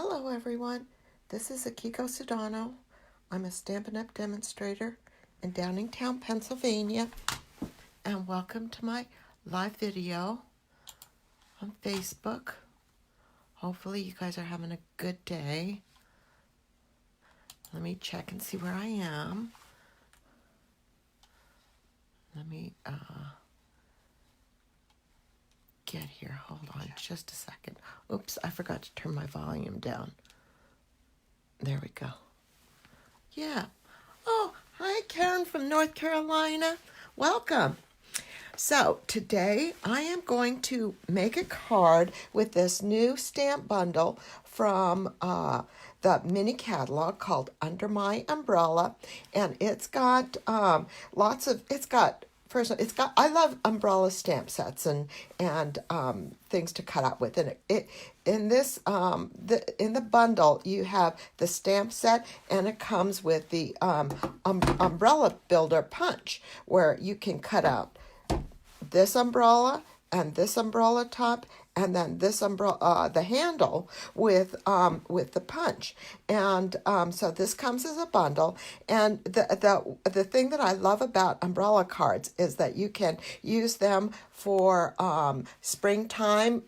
Hello everyone, this is Akiko Sudano. I'm a Stampin' Up! Demonstrator in Downingtown, Pennsylvania, and welcome to my live video on Facebook. Hopefully you guys are having a good day. Let me check and see where I am. Let me get here. Hold on just a second. Oops, I forgot to turn my volume down. There we go. Yeah. Oh, hi Karen from North Carolina. Welcome. So today I am going to make a card with this new stamp bundle from the mini catalog called Under My Umbrella, and it's got I love umbrella stamp sets and things to cut out with. And in the bundle you have the stamp set, and it comes with the umbrella builder punch, where you can cut out this umbrella and this umbrella top, and then this umbrella, the handle with the punch, and so this comes as a bundle. And the thing that I love about umbrella cards is that you can use them for springtime,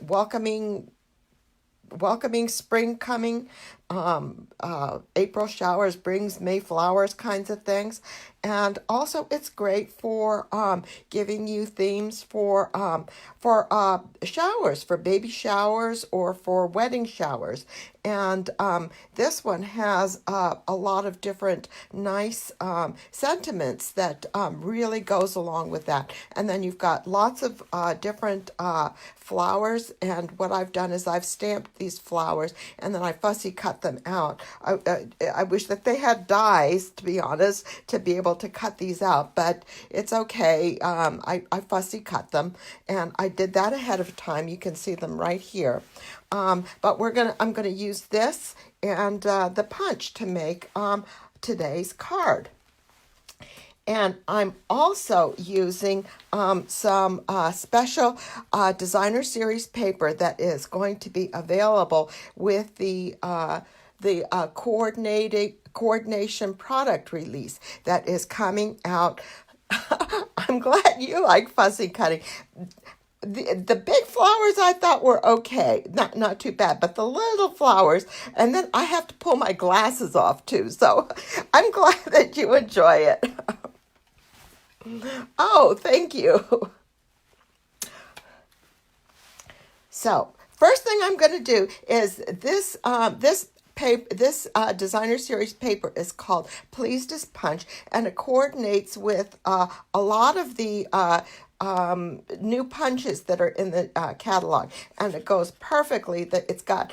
welcoming spring coming, April showers brings May flowers kinds of things. And also it's great for giving you themes for showers, for baby showers or for wedding showers. And this one has a lot of different nice sentiments that really goes along with that. And then you've got lots of different flowers, and what I've done is I've stamped these flowers and then I fussy cut them out. I wish that they had dies, to be honest, to be able to cut these out, but it's okay. I fussy cut them, and I did that ahead of time. You can see them right here. But I'm gonna use this and the punch to make today's card. And I'm also using some special designer series paper that is going to be available with the coordination product release that is coming out. I'm glad you like fussy cutting. The big flowers I thought were okay, not too bad, but the little flowers, and then I have to pull my glasses off too, so I'm glad that you enjoy it. Oh, thank you. So first thing I'm going to do is this designer series paper is called Pleased as Punch, and it coordinates with a lot of the new punches that are in the catalog, and it goes perfectly. That it's got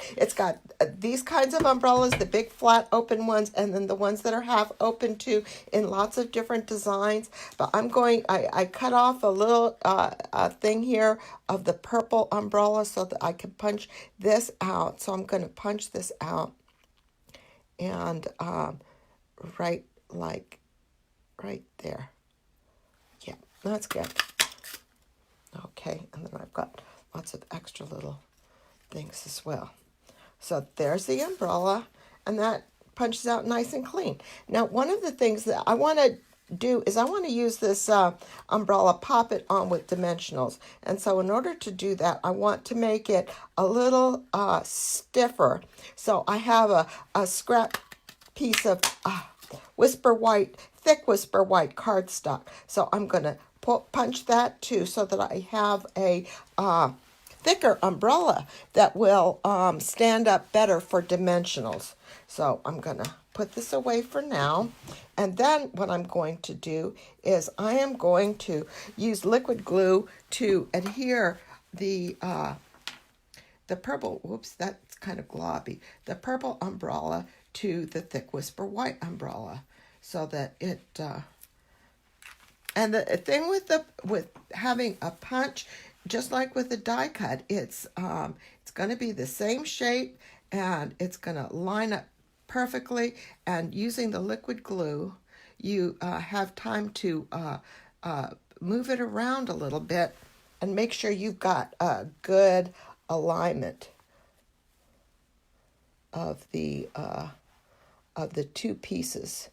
these kinds of umbrellas, the big flat open ones, and then the ones that are half open too, in lots of different designs. But I cut off a little thing here of the purple umbrella so that I can punch this out. So I'm going to punch this out, and right there. Yeah, that's good. Okay, and then I've got lots of extra little things as well. So there's the umbrella, and that punches out nice and clean. Now, one of the things that I want to do is I want to use this umbrella, pop it on with dimensionals. And so in order to do that, I want to make it a little stiffer. So I have a scrap piece of thick Whisper White cardstock. So I'm going to punch that too, so that I have a thicker umbrella that will stand up better for dimensionals. So I'm going to put this away for now. And then what I'm going to do is I am going to use liquid glue to adhere the purple, whoops, that's kind of globby, the purple umbrella to the thick Whisper White umbrella, so that it and the thing with having a punch, just like with a die cut, it's going to be the same shape, and it's going to line up perfectly. And using the liquid glue, you have time to move it around a little bit and make sure you've got a good alignment. of the two pieces.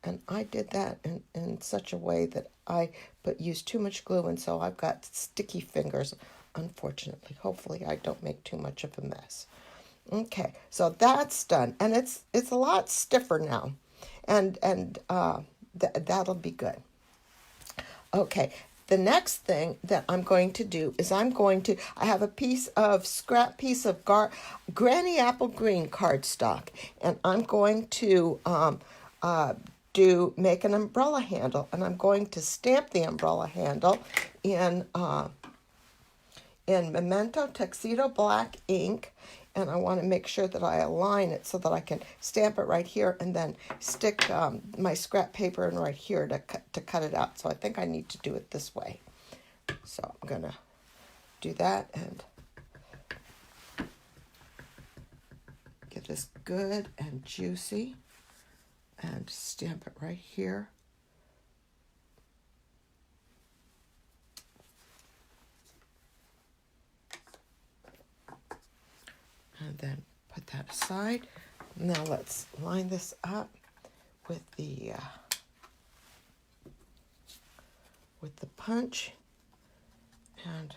And I did that in such a way that I used too much glue, and so I've got sticky fingers, unfortunately. Hopefully I don't make too much of a mess. Okay, so that's done, and it's a lot stiffer now, and that'll be good. Okay, the next thing that I'm going to do is I have a scrap piece of Granny Apple Green cardstock, and I'm going to make an umbrella handle, and I'm going to stamp the umbrella handle in Memento Tuxedo Black ink, and I want to make sure that I align it so that I can stamp it right here and then stick my scrap paper in right here to cut it out. So I think I need to do it this way. So I'm going to do that and get this good and juicy and stamp it right here. And then put that aside. Now let's line this up with the punch, and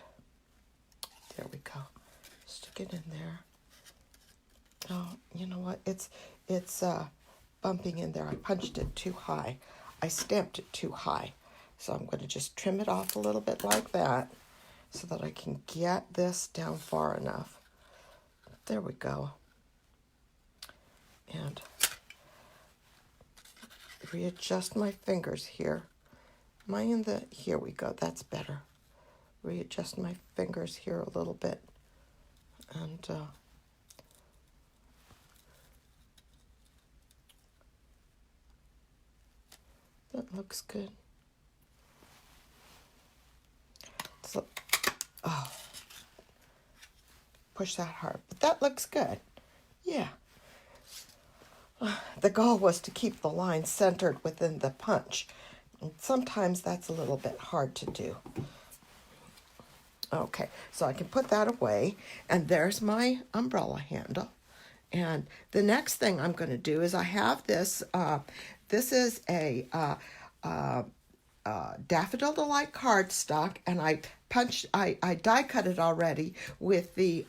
there we go. Stick it in there. Oh, you know what? It's bumping in there. I punched it too high. I stamped it too high. So I'm going to just trim it off a little bit like that so that I can get this down far enough. There we go. And readjust my fingers here. Am I in the... Here we go. That's better. Readjust my fingers here a little bit. And that looks good. So, oh, push that hard. But that looks good. Yeah. The goal was to keep the line centered within the punch. And sometimes that's a little bit hard to do. Okay, so I can put that away. And there's my umbrella handle. And the next thing I'm going to do is I have this. This is a Daffodil Delight cardstock, and I die cut it already with the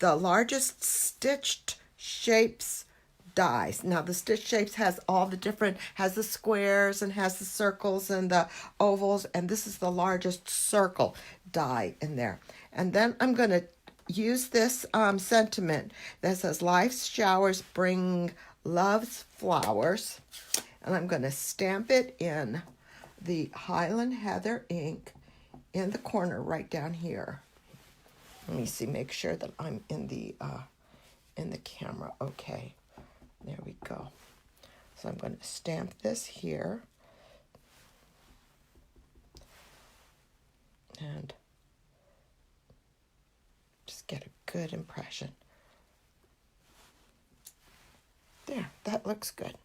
largest stitched shapes dies. Now the stitch shapes has all the different, has the squares and has the circles and the ovals, and this is the largest circle die in there. And then I'm going to use this sentiment that says life's showers bring love's flowers, and I'm going to stamp it in the Highland Heather ink in the corner right down here. Let me see, make sure that I'm in the camera. Okay, there we go. So I'm going to stamp this here and just get a good impression. There, that looks good.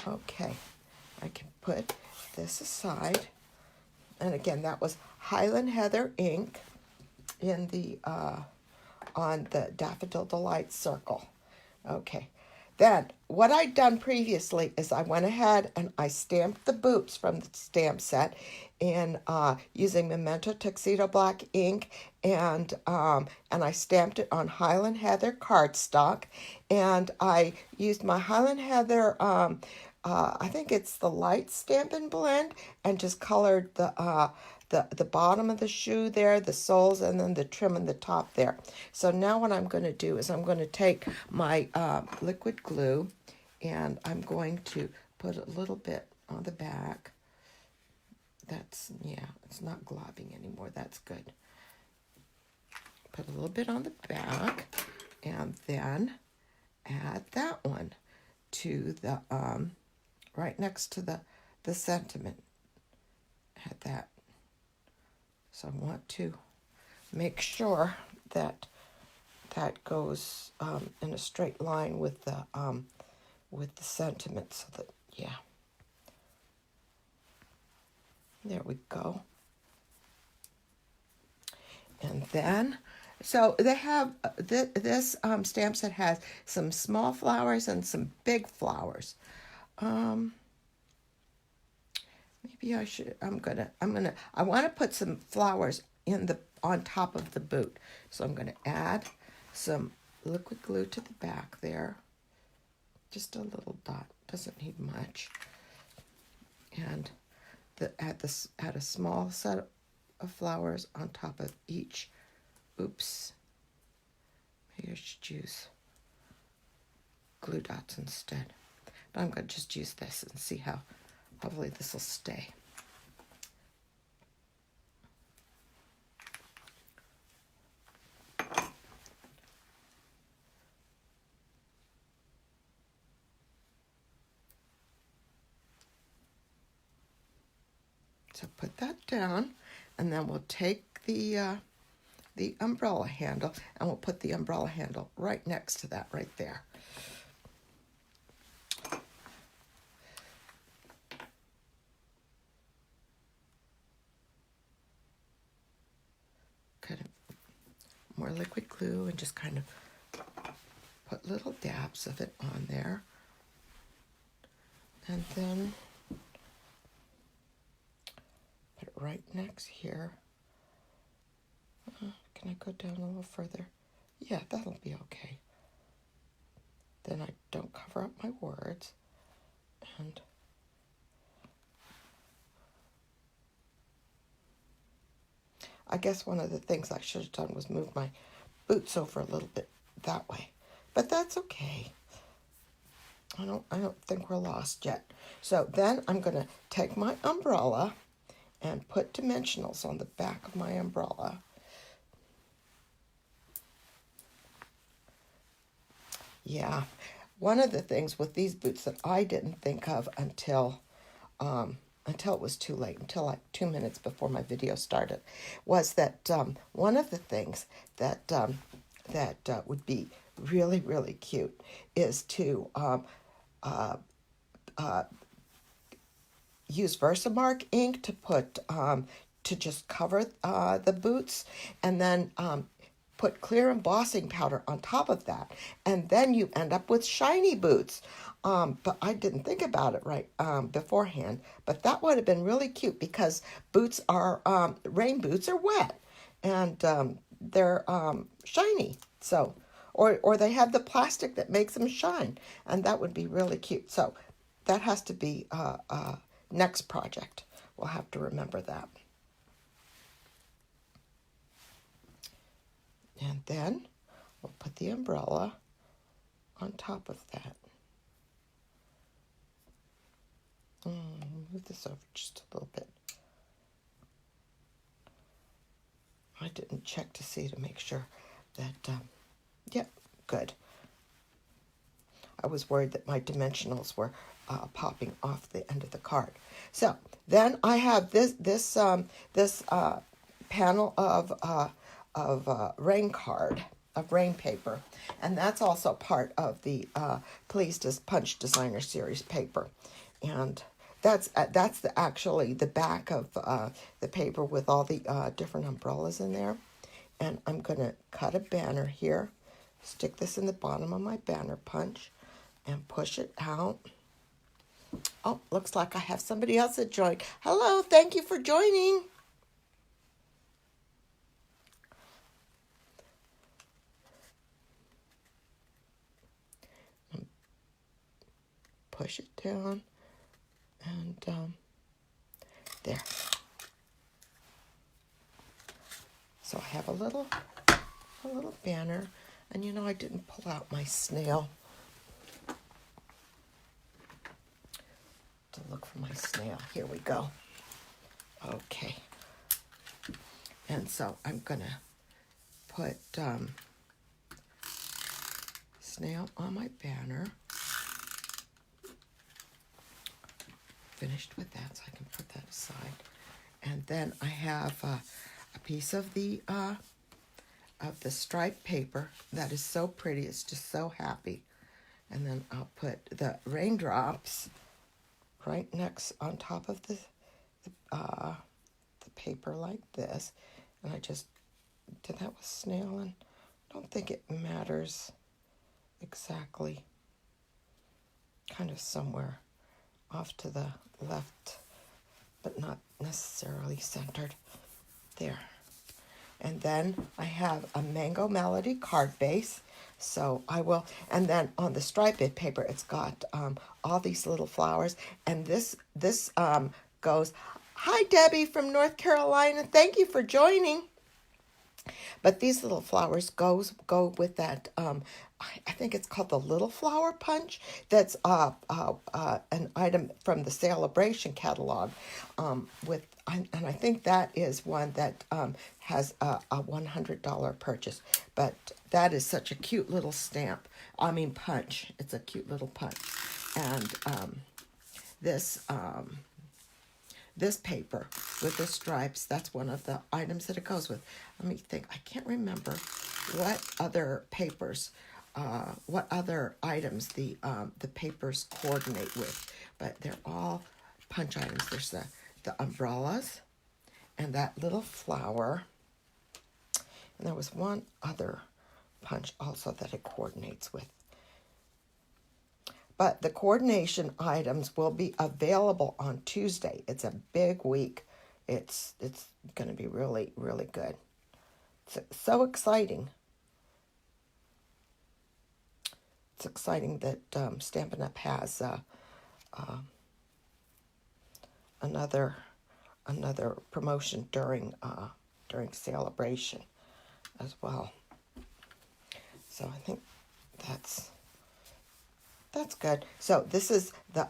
Okay, I can put this aside. And again, that was Highland Heather ink in the on the Daffodil Delight circle. Okay, then what I'd done previously is I went ahead and I stamped the boots from the stamp set in using Memento Tuxedo Black ink, and I stamped it on Highland Heather cardstock, and I used my Highland Heather I think it's the light Stampin' Blend, and just colored the bottom of the shoe there, the soles, and then the trim on the top there. So now what I'm going to do is I'm going to take my liquid glue, and I'm going to put a little bit on the back. That's, yeah, it's not globbing anymore. That's good. Put a little bit on the back, and then add that one to the right next to the sentiment. Add that. So I want to make sure that that goes in a straight line with the sentiment, so that, yeah. There we go. And then, so they have this stamp set has some small flowers and some big flowers. Maybe I should, I want to put some flowers on top of the boot. So I'm going to add some liquid glue to the back there. Just a little dot, doesn't need much. And add a small set of flowers on top of each. Oops. Maybe I should use glue dots instead. But I'm going to just use this and see how hopefully this will stay. So put that down, and then we'll take the umbrella handle, and we'll put the umbrella handle right next to that right there. Kind of more liquid glue and just kind of put little dabs of it on there. And then put it right next here. Can I go down a little further? Yeah, that'll be okay. Then I don't cover up my words. And I guess one of the things I should have done was move my boots over a little bit that way. But that's okay. I don't think we're lost yet. So then I'm going to take my umbrella and put dimensionals on the back of my umbrella. Yeah, one of the things with these boots that I didn't think of until it was too late, until like 2 minutes before my video started, was that one of the things that would be really, really cute is to use Versamark ink to put to just cover the boots, and then put clear embossing powder on top of that, and then you end up with shiny boots. But I didn't think about it right beforehand, but that would have been really cute because boots are, rain boots are wet, and they're shiny. So, or they have the plastic that makes them shine, and that would be really cute. So that has to be next project. We'll have to remember that. And then we'll put the umbrella on top of that. Move this over just a little bit. I didn't check to see to make sure that, yep, good. I was worried that my dimensionals were popping off the end of the card. So then I have this panel of rain card, of rain paper, and that's also part of the Please Punch Designer Series paper, and that's actually the back of the paper with all the different umbrellas in there. And I'm gonna cut a banner here, stick this in the bottom of my banner punch, and push it out. Oh, looks like I have somebody else that joined. Hello, thank you for joining. Push it down, and there. So I have a little banner, and you know I didn't pull out my snail to look for my snail. Here we go. Okay. And so I'm gonna put snail on my banner. Finished with that, so I can put that aside. And then I have a piece of the striped paper that is so pretty. It's just so happy. And then I'll put the raindrops right next on top of the paper like this, and I just did that with snail, and I don't think it matters exactly. Kind of somewhere off to the left, but not necessarily centered. There. And then I have a Mango Melody card base. So I will, and then on the striped paper, it's got all these little flowers. And this goes, "Hi, Debbie from North Carolina. Thank you for joining." But these little flowers go with that. I think it's called the Little Flower Punch. That's an item from the Celebration catalog. And I think that is one that has a $100 purchase. But that is such a cute little stamp. I mean punch. It's a cute little punch. And this paper with the stripes, that's one of the items that it goes with. Let me think. I can't remember what other papers, what other items the papers coordinate with, but they're all punch items. There's the umbrellas and that little flower, and there was one other punch also that it coordinates with. But the coordination items will be available on Tuesday. It's a big week. It's going to be really, really good. It's so exciting. It's exciting that Stampin' Up! Has another promotion during Celebration as well. So I think that's good. So this is the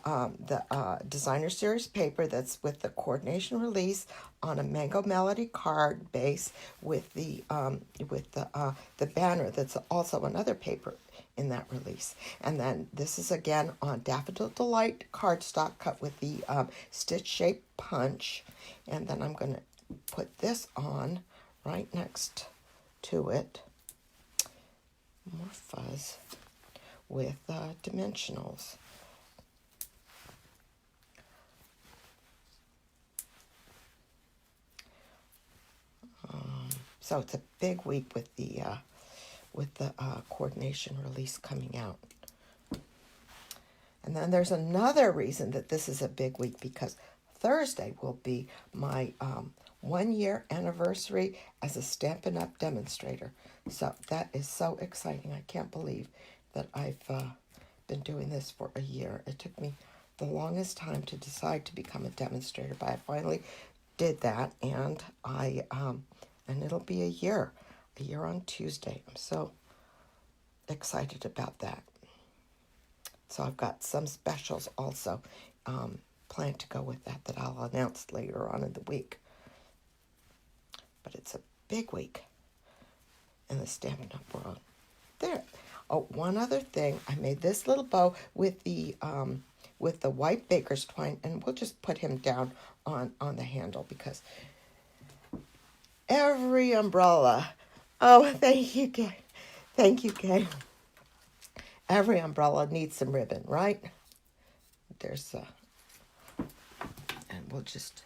designer series paper that's with the coordination release on a Mango Melody card base with the banner that's also another paper in that release. And then this is again on Daffodil Delight cardstock cut with the stitch shape punch. And then I'm going to put this on right next to it. More fuzz. With dimensionals. So it's a big week with the coordination release coming out. And then there's another reason that this is a big week, because Thursday will be my 1 year anniversary as a Stampin' Up! Demonstrator. So that is so exciting. I can't believe that I've been doing this for a year. It took me the longest time to decide to become a demonstrator, but I finally did that, and and it'll be a year on Tuesday. I'm so excited about that. So I've got some specials also planned to go with that I'll announce later on in the week. But it's a big week in the Stampin' Up! World. There. Oh, one other thing. I made this little bow with the white baker's twine, and we'll just put him down on the handle, because every umbrella. Oh, thank you, Kay. Thank you, Kay. Every umbrella needs some ribbon, right? There's and we'll just.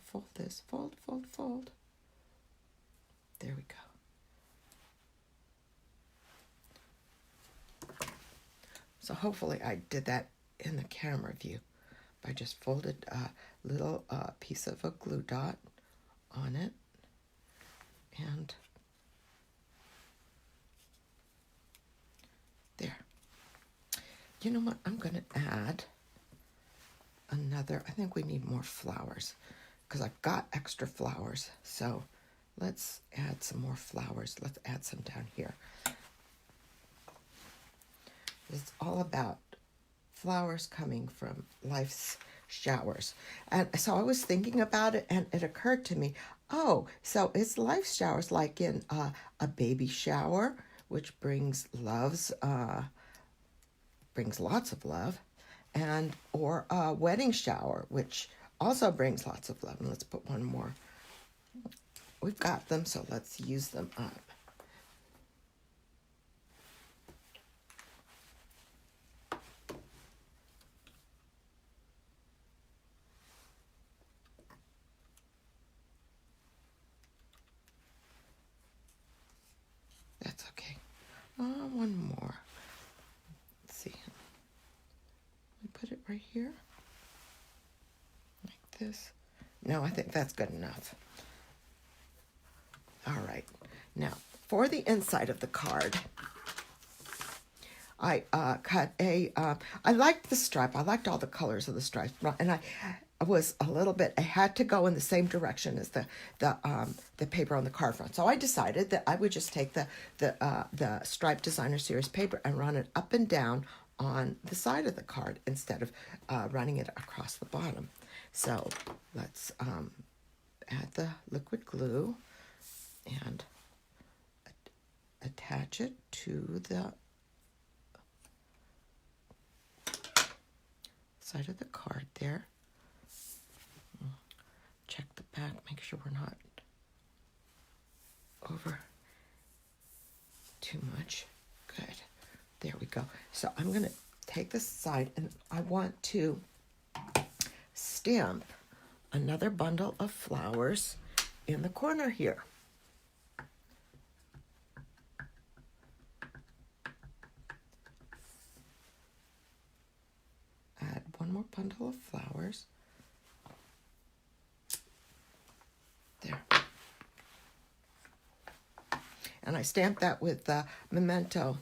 Fold this. Fold, fold, fold. There we go. So hopefully I did that in the camera view. I just folded a little piece of a glue dot on it. And there. You know what? I'm going to add another. I think we need more flowers, because I've got extra flowers. So let's add some more flowers. Let's add some down here. It's all about flowers coming from life's showers. And so I was thinking about it, and it occurred to me, oh, so it's life showers like in a baby shower, which brings lots of love, and or a wedding shower, which also brings lots of love. And let's put one more. We've got them, so let's use them up. one more. Let's see. We put it right here, like this. No, I think that's good enough. All right. Now, for the inside of the card, I cut a, I liked the stripe. I liked all the colors of the stripes. And I was a little bit, I had to go in the same direction as the paper on the card front. So I decided that I would just take the Stripe Designer Series paper and run it up and down on the side of the card instead of running it across the bottom. So let's add the liquid glue and attach it to the side of the card there. Check the back, make sure we're not over too much. Good. There we go. So I'm going to take this side and I want to stamp another bundle of flowers in the corner here. Add one more bundle of flowers. There. And I stamped that with Memento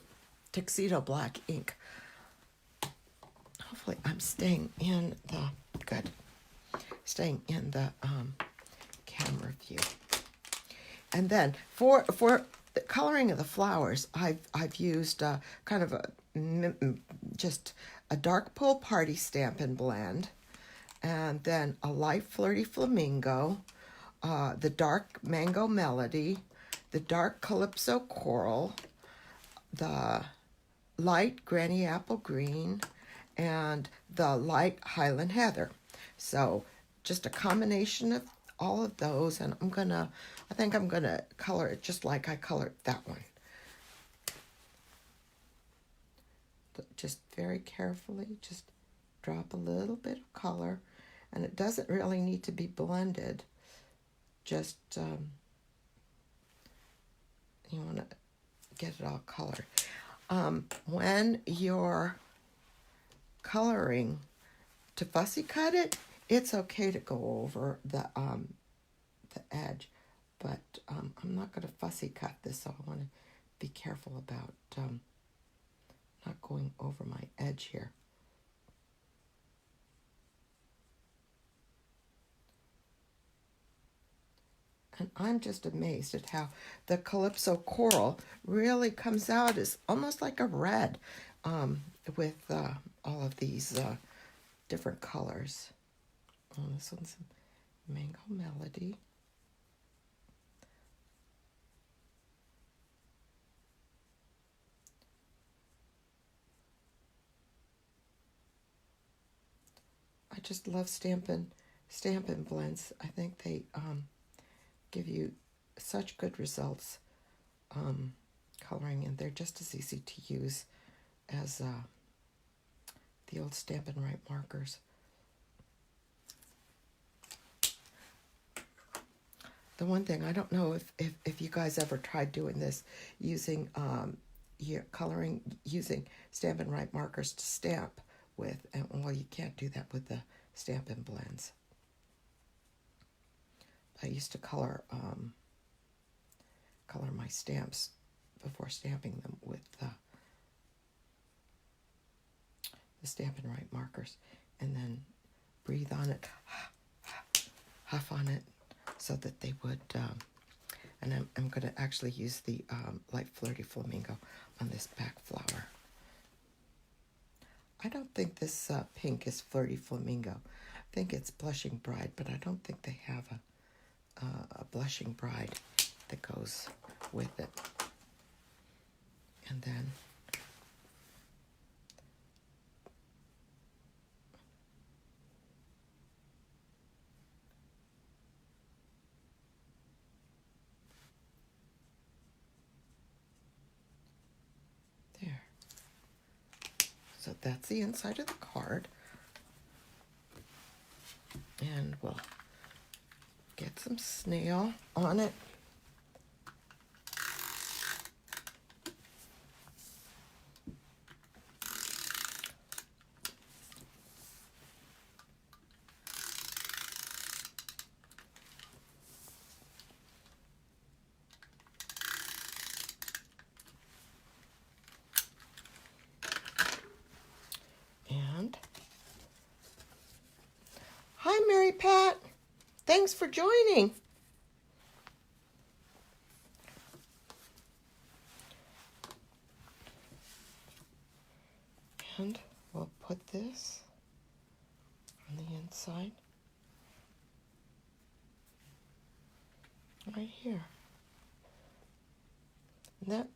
Tuxedo Black ink. Hopefully I'm staying in the, good, staying in the camera view. And then for the coloring of the flowers, I've used kind of a, just a dark Pull Party Stampin' Blend, and then a light Flirty Flamingo, the dark Mango Melody, the dark Calypso Coral, the light Granny Apple Green, and the light Highland Heather. So just a combination of all of those, and I think I'm gonna color it just like I colored that one. Just very carefully, just drop a little bit of color, and it doesn't really need to be blended. Just you want to get it all colored. When you're coloring, to fussy cut it, it's okay to go over the edge, but I'm not going to fussy cut this, so I want to be careful about not going over my edge here. And I'm just amazed at how the Calypso Coral really comes out as almost like a red with all of these different colors. Oh, this one's Mango Melody. I just love Stampin' Blends. I think they give you such good results coloring, and they're just as easy to use as the old Stampin' Right markers. The one thing, I don't know if you guys ever tried doing this, using coloring using Stampin' Right markers to stamp with, and well, you can't do that with the Stampin' Blends. I used to color my stamps before stamping them with the Stampin' Right markers, and then breathe on it, huff on it, so that they would, and I'm going to actually use the light Flirty Flamingo on this back flower. I don't think this pink is Flirty Flamingo. I think it's Blushing Bride, but I don't think they have a Blushing Bride that goes with it. And then there. So that's the inside of the card. And we'll get some snail on it. Thanks for joining. And we'll put this on the inside right here. And that,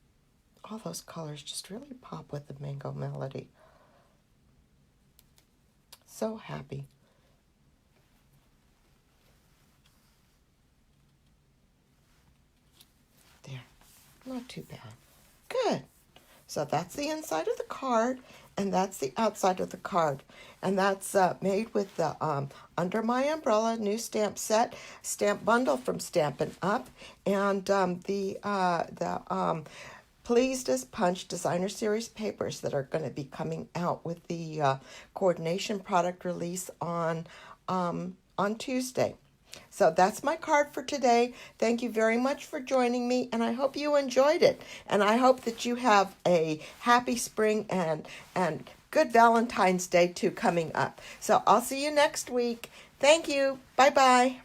all those colors just really pop with the Mango Melody. So happy. There, not too bad. Good. So that's the inside of the card, and that's the outside of the card. And that's made with the Under My Umbrella new stamp set, stamp bundle from Stampin' Up, and the Pleased as Punch Designer Series papers that are going to be coming out with the coordination product release on Tuesday. So that's my card for today. Thank you very much for joining me, and I hope you enjoyed it. And I hope that you have a happy spring and good Valentine's Day too coming up. So I'll see you next week. Thank you. Bye-bye.